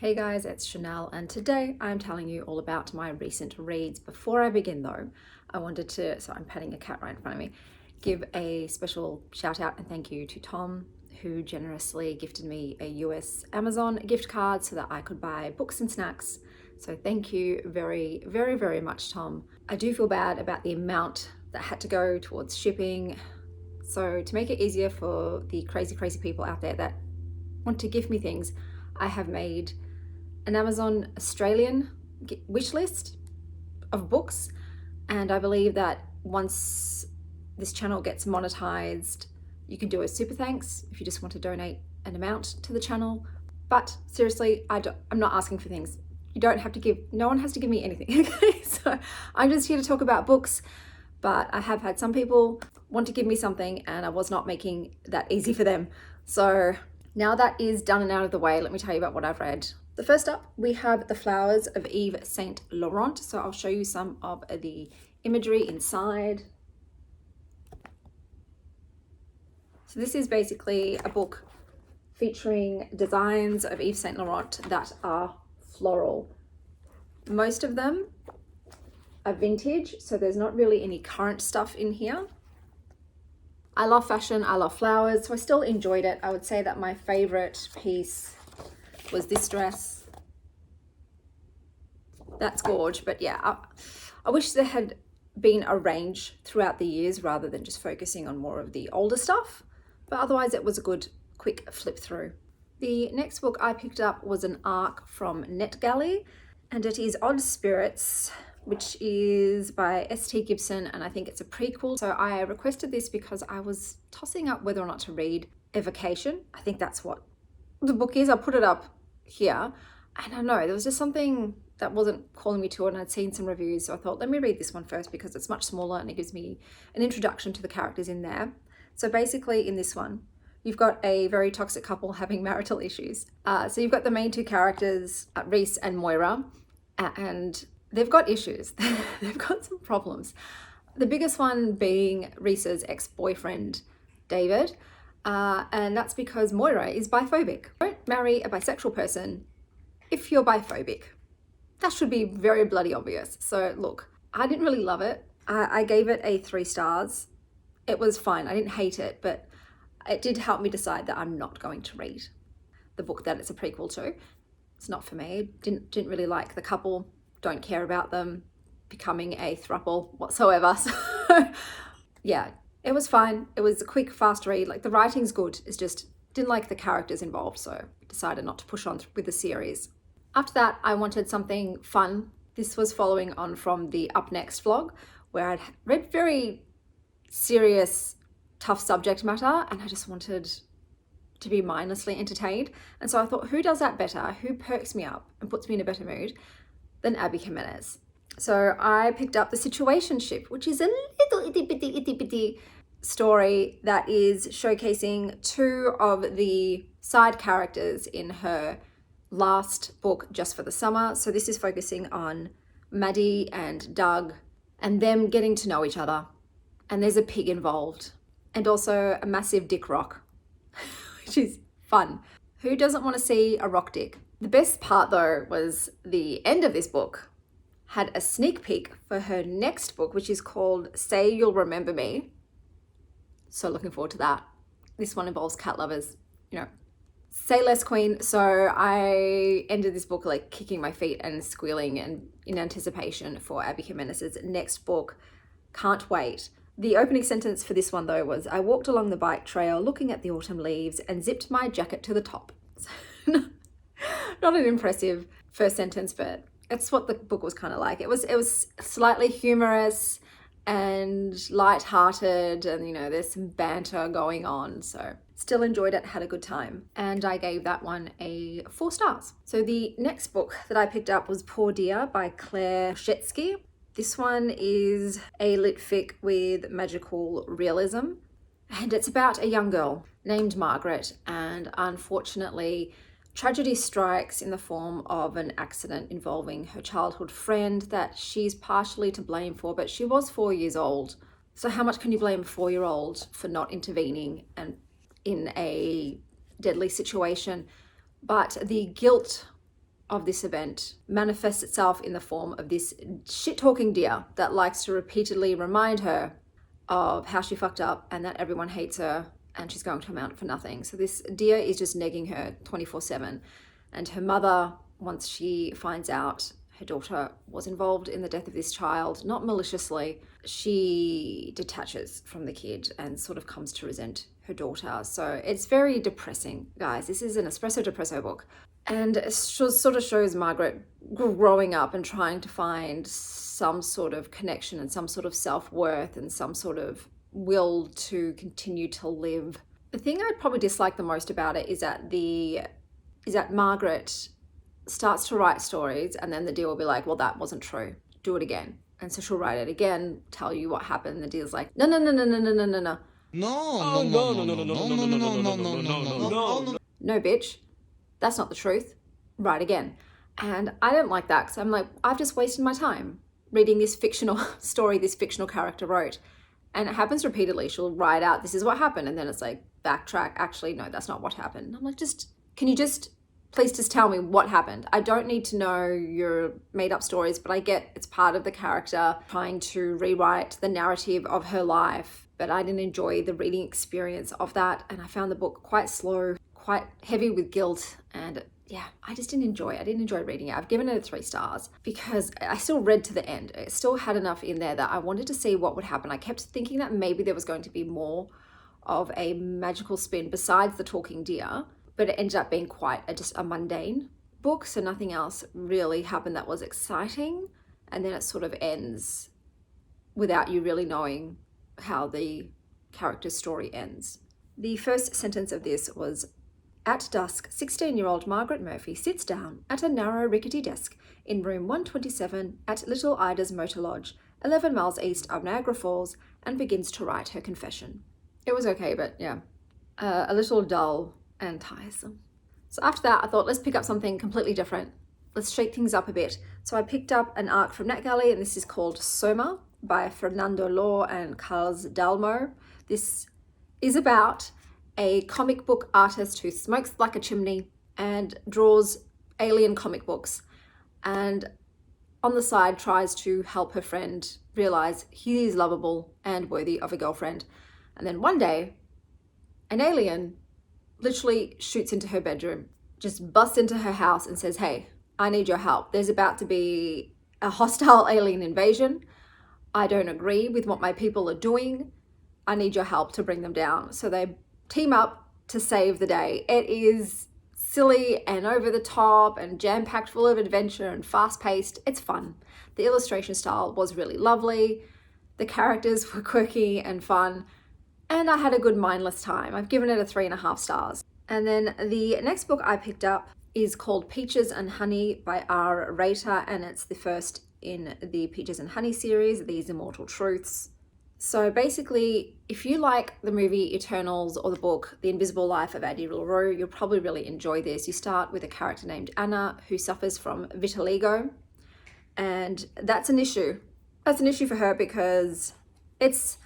Hey guys, it's Chanel, and today I'm telling you all about my recent reads. Before I begin though, I wanted to, so I'm petting a cat right in front of me, give a special shout out and thank you to Tom, who generously gifted me a US Amazon gift card so that I could buy books and snacks. So thank you very, very, very much, Tom. I do feel bad about the amount that had to go towards shipping. So to make it easier for the crazy people out there that want to gift me things, I have made an Amazon Australian wish list of books, and I believe that once this channel gets monetized, you can do a super thanks if you just want to donate an amount to the channel. But seriously, I'm not asking for things. You don't have to give, no one has to give me anything, okay? So I'm just here to talk about books, but I have had some people want to give me something and I was not making that easy for them. So now that is done and out of the way, let me tell you about what I've read. The first up, we have The Flowers of Eve St Laurent. So I'll show you some of the imagery inside. So this is basically a book featuring designs of Eve St Laurent that are floral. Most of them are vintage, so there's not really any current stuff in here. I love fashion, I love flowers, so I still enjoyed it. I would say that my favorite piece was this dress. That's gorge, but yeah, I wish there had been a range throughout the years rather than just focusing on more of the older stuff, but otherwise it was a good quick flip through. The next book I picked up was an ARC from NetGalley, and it is Odd Spirits, which is by S.T. Gibson, and I think it's a prequel. So I requested this because I was tossing up whether or not to read Evocation. I think that's what the book is. I'll put it up here. I don't know, there was just something that wasn't calling me to it, and I'd seen some reviews, so I thought, let me read this one first because it's much smaller and it gives me an introduction to the characters in there. So basically in this one, you've got a very toxic couple having marital issues. So you've got the main two characters, Reese and Moira, and they've got issues. They've got some problems. The biggest one being Reese's ex-boyfriend, David. And that's because Moira is biphobic. Don't marry a bisexual person if you're biphobic. That should be very bloody obvious. So look, I didn't really love it. I gave it a 3 stars. It was fine. I didn't hate it, but it did help me decide that I'm not going to read the book that it's a prequel to. It's not for me. Didn't really like the couple. Don't care about them becoming a throuple whatsoever. So yeah, it was fine. It was a quick, fast read. Like, the writing's good. It's just didn't like the characters involved, so decided not to push on with the series. After that, I wanted something fun. This was following on from the Up Next vlog, where I'd read very serious, tough subject matter, and I just wanted to be mindlessly entertained. And so I thought, who does that better? Who perks me up and puts me in a better mood than Abby Jimenez? So I picked up The Situationship, which is a little itty bitty story that is showcasing 2 of the side characters in her last book, Just for the Summer. So this is focusing on Maddie and Doug and them getting to know each other. And there's a pig involved and also a massive dick rock, which is fun. Who doesn't want to see a rock dick? The best part though was the end of this book had a sneak peek for her next book, which is called Say You'll Remember Me. So looking forward to that. This one involves cat lovers, you know. Say less, queen. So I ended this book like kicking my feet and squealing and in anticipation for Abby Jimenez's next book. Can't wait. The opening sentence for this one though was, I walked along the bike trail looking at the autumn leaves and zipped my jacket to the top. Not an impressive first sentence, but it's what the book was kind of like. It was slightly humorous and light-hearted, and you know, there's some banter going on, so still enjoyed it, had a good time, and I gave that one a 4 stars. So the next book that I picked up was Poor Dear by Claire Shetsky. This one is a litfic with magical realism, and it's about a young girl named Margaret, and unfortunately tragedy strikes in the form of an accident involving her childhood friend that she's partially to blame for, but she was 4 years old. So how much can you blame a 4-year-old for not intervening and in a deadly situation? But the guilt of this event manifests itself in the form of this shit-talking deer that likes to repeatedly remind her of how she fucked up and that everyone hates her and she's going to amount for nothing. So this deer is just negging her 24/7. And her mother, once she finds out her daughter was involved in the death of this child, not maliciously, she detaches from the kid and sort of comes to resent her daughter. So it's very depressing, guys. This is an espresso depresso book. And it sort of shows Margaret growing up and trying to find some sort of connection and some sort of self-worth and some sort of will to continue to live. The thing I'd probably dislike the most about it is that Margaret starts to write stories and then the deer will be like, well, that wasn't true. Do it again. And so she'll write it again, tell you what happened. And the deer's like, no. No, bitch. That's not the truth. Write again. And I don't like that because I'm like, I've just wasted my time reading this fictional story this fictional character wrote. And it happens repeatedly. She'll write out, this is what happened. And then it's like, backtrack. Actually, no, that's not what happened. I'm like, can you please just tell me what happened? I don't need to know your made up stories, but I get it's part of the character trying to rewrite the narrative of her life. But I didn't enjoy the reading experience of that. And I found the book quite slow, quite heavy with guilt. And yeah, I didn't enjoy reading it. I've given it 3 stars because I still read to the end. It still had enough in there that I wanted to see what would happen. I kept thinking that maybe there was going to be more of a magical spin besides the talking deer, but it ended up being quite just a mundane book. So nothing else really happened that was exciting. And then it sort of ends without you really knowing how the character's story ends. The first sentence of this was, at dusk, 16-year-old Margaret Murphy sits down at a narrow rickety desk in room 127 at Little Ida's Motor Lodge, 11 miles east of Niagara Falls, and begins to write her confession. It was okay, but yeah, a little dull and tiresome. So after that, I thought, let's pick up something completely different. Let's shake things up a bit. So I picked up an arc from NetGalley, and this is called Soma by Fernando Law and Carlos Dalmo. This is about a comic book artist who smokes like a chimney and draws alien comic books, and on the side tries to help her friend realize he is lovable and worthy of a girlfriend. And then one day, an alien literally shoots into her bedroom, just busts into her house and says, hey, I need your help. There's about to be a hostile alien invasion. I don't agree with what my people are doing. I need your help to bring them down. So they team up to save the day. It is silly and over the top and jam-packed full of adventure and fast-paced. It's fun. The illustration style was really lovely. The characters were quirky and fun. And I had a good mindless time. I've given it a 3.5 stars. And then the next book I picked up is called Peaches and Honey by R. Rater, and it's the first in the Peaches and Honey series, These Immortal Truths. So basically, if you like the movie Eternals or the book The Invisible Life of Addie LaRue, you'll probably really enjoy this. You start with a character named Anna who suffers from vitiligo, and that's an issue. That's an issue for her because it's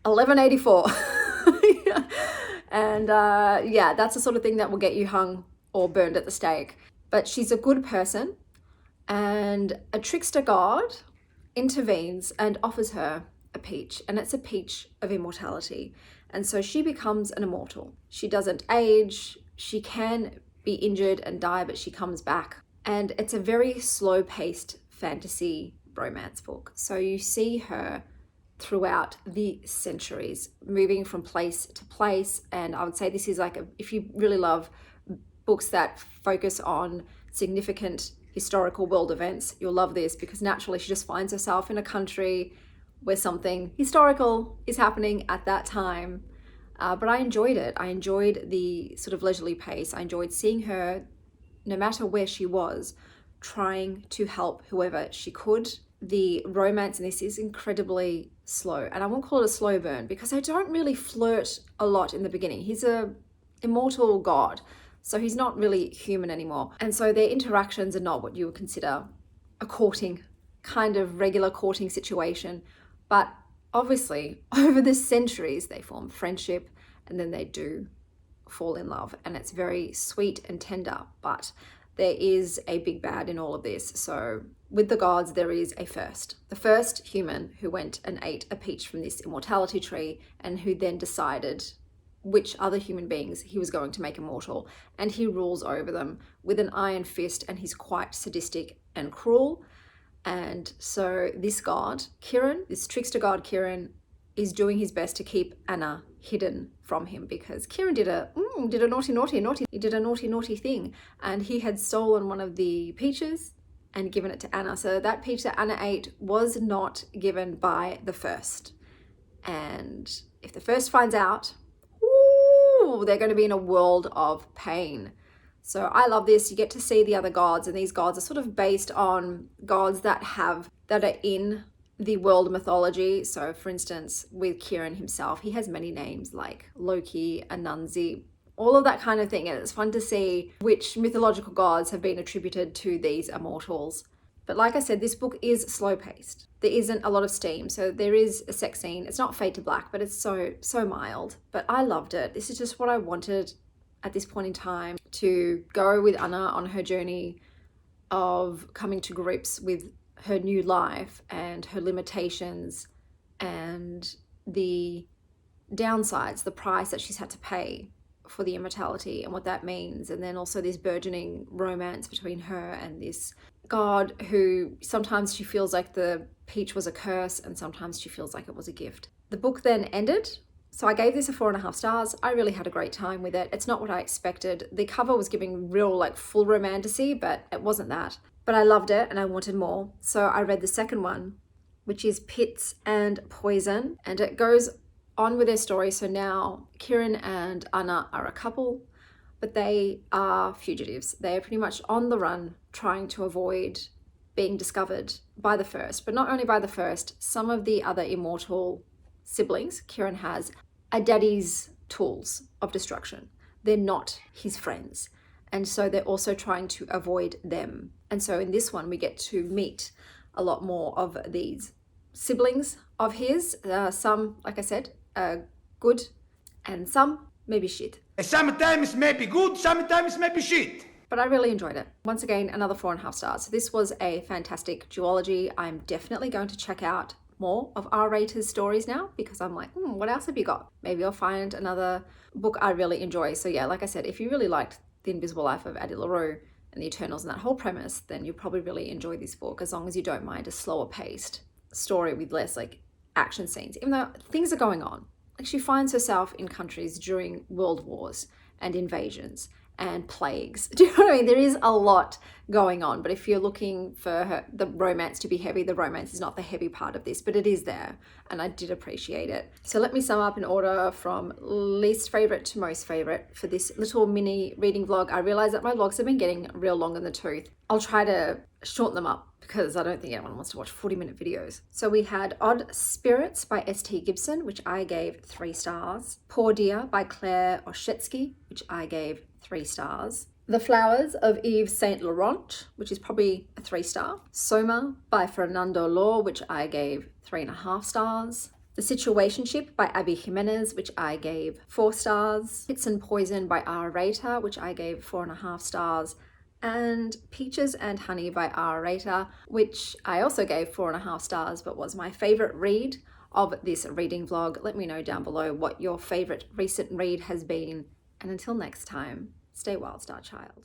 1184. And yeah, that's the sort of thing that will get you hung or burned at the stake. But she's a good person, and a trickster god intervenes and offers her a peach, and it's a peach of immortality. And so she becomes an immortal. She doesn't age. She can be injured and die, but she comes back. And it's a very slow-paced fantasy romance book. So you see her throughout the centuries, moving from place to place. And I would say this is like, if you really love books that focus on significant historical world events, you'll love this, because naturally she just finds herself in a country where something historical is happening at that time. But I enjoyed it. I enjoyed the sort of leisurely pace. I enjoyed seeing her, no matter where she was, trying to help whoever she could. The romance in this is incredibly slow, and I won't call it a slow burn because I don't really flirt a lot in the beginning. He's a immortal god, so he's not really human anymore. And so their interactions are not what you would consider a courting, kind of regular courting situation. But obviously, over the centuries, they form friendship, and then they do fall in love, and it's very sweet and tender. But there is a big bad in all of this. So with the gods, there is a first. The first human who went and ate a peach from this immortality tree, and who then decided which other human beings he was going to make immortal. And he rules over them with an iron fist, and he's quite sadistic and cruel. And so this god, Kiran, this trickster god Kiran, is doing his best to keep Anna hidden from him, because Kiran did a naughty thing, and he had stolen one of the peaches and given it to Anna. So that peach that Anna ate was not given by the first. And if the first finds out, they're going to be in a world of pain. So I love this. You get to see the other gods, and these gods are sort of based on gods that are in the world mythology. So for instance, with Kiran himself, he has many names like Loki, Anansi, all of that kind of thing. And it's fun to see which mythological gods have been attributed to these immortals. But like I said, this book is slow paced. There isn't a lot of steam. So there is a sex scene. It's not fade to black, but it's so mild. But I loved it. This is just what I wanted at this point in time, to go with Anna on her journey of coming to grips with her new life and her limitations and the downsides, the price that she's had to pay for the immortality and what that means. And then also this burgeoning romance between her and this god, who sometimes she feels like the peach was a curse and sometimes she feels like it was a gift. The book then ended. So I gave this a 4.5 stars. I really had a great time with it. It's not what I expected. The cover was giving real like full romantasy, but it wasn't that. But I loved it and I wanted more. So I read the second one, which is Pits and Poison, and it goes on with their story. So now Kiran and Anna are a couple, but they are fugitives. They are pretty much on the run, trying to avoid being discovered by the first. But not only by the first, some of the other immortal siblings Kiran has are daddy's tools of destruction. They're not his friends. And so they're also trying to avoid them. And so in this one, we get to meet a lot more of these siblings of his. Some, like I said, good, and some maybe shit. Sometimes maybe good, sometimes maybe shit. But I really enjoyed it. Once again, another 4.5 stars. So this was a fantastic duology. I'm definitely going to check out more of R-rated stories now, because I'm like, what else have you got? Maybe I'll find another book I really enjoy. So yeah, like I said, if you really liked The Invisible Life of Addie LaRue and the Eternals and that whole premise, then you'll probably really enjoy this book, as long as you don't mind a slower paced story with less like action scenes, even though things are going on. Like, she finds herself in countries during world wars and invasions and plagues. Do you know what I mean? There is a lot going on, but if you're looking for the romance to be heavy, the romance is not the heavy part of this, but it is there, and I did appreciate it. So let me sum up in order from least favorite to most favorite for this little mini reading vlog. I realize that my vlogs have been getting real long in the tooth. I'll try to shorten them up, because I don't think anyone wants to watch 40-minute videos. So we had Odd Spirits by S.T. Gibson, which I gave 3 stars. Poor Dear by Claire Oshetsky, which I gave 3 stars. The Flowers of Eve St Laurent, which is probably a 3-star. Soma by Fernando Law, which I gave 3.5 stars. The Situationship by Abby Jimenez, which I gave 4 stars. Pits and Poison by R. Rater, which I gave 4.5 stars. And Peaches and Honey by R. Rater, which I also gave 4.5 stars, but was my favorite read of this reading vlog. Let me know down below what your favorite recent read has been. And until next time, stay wild, Star Child.